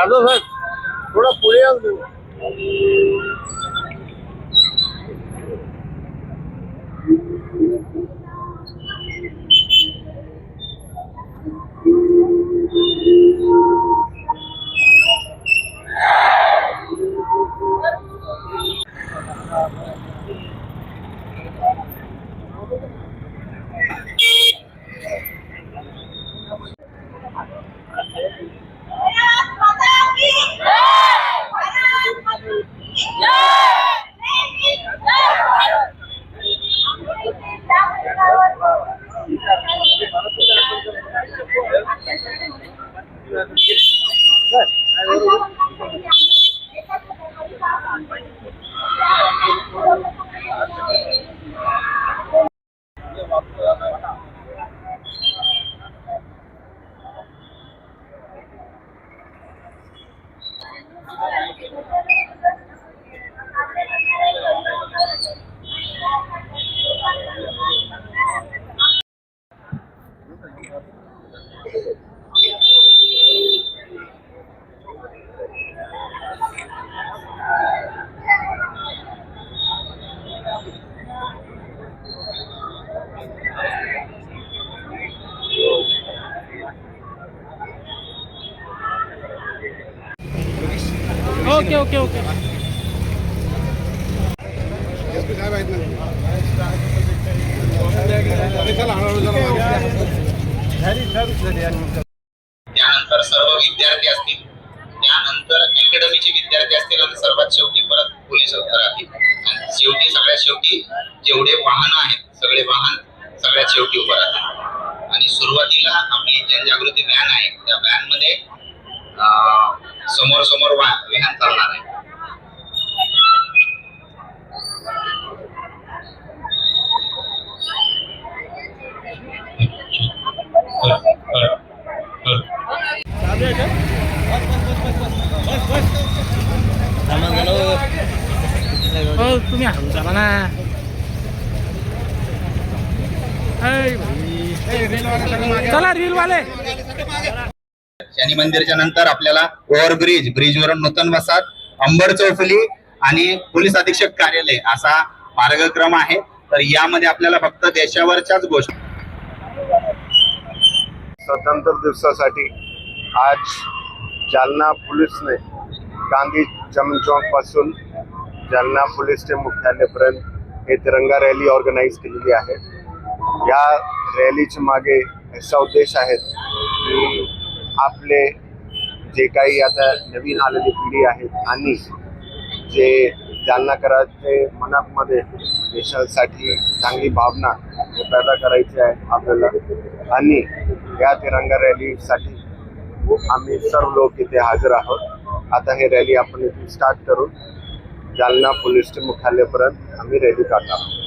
जाधव साहेब थोडा पुढे या ना तुम्ही. ओके ओके ओके त्यानंतर सर्व विद्यार्थी असतील, त्यानंतर अकॅडमीचे विद्यार्थी असतील आणि सर्वात शेवटी परत पोलीस राहतील. आणि शेवटी सगळ्यात शेवटी जेवढे वाहन आहेत सगळे वाहन सगळ्यात शेवटी उभं राहतील. आणि सुरुवातीला आपली जनजागृती व्हॅन आहे, त्या व्हॅन मध्ये समोर समोर व्हॅन चालणार आहे. तुम्ही हळू चला ना. चला रील वाले. शनी मंदिरच्या नंतर आपल्याला ब्रिजवरून नूतन वसाहत, अंबर चौफुली आणि पोलीस अधीक्षक कार्यालय असा मार्गक्रम आहे. तर यामध्ये आपल्याला फक्त देशावरच्याच गोष्टी. स्वातंत्र्य दिवसासाठी आज जालना पोलीसने गांधी चमन चौक पासून जालना पोलीस स्टेशन मुख्यालयापर्यंत हे तिरंगा रॅली ऑर्गनाईज केलेली आहे. या रॅलीच्या मागे असा उद्देश आहे की आपले जे काही आता नवीन आलेली पिढी आहेत आणि जे जालनाकरांचे मनामध्ये देशासाठी चांगली भावना पैदा करायची आहे आपल्याला. आणि या तिरंगा रॅलीसाठी आम्ही सर्व लोक इथे हजर आहोत. आता हे रॅली आपण इथे स्टार्ट करून जालना पोलीस स्टेशन मुख्यालयापर्यंत आम्ही रॅली काढणार आहोत.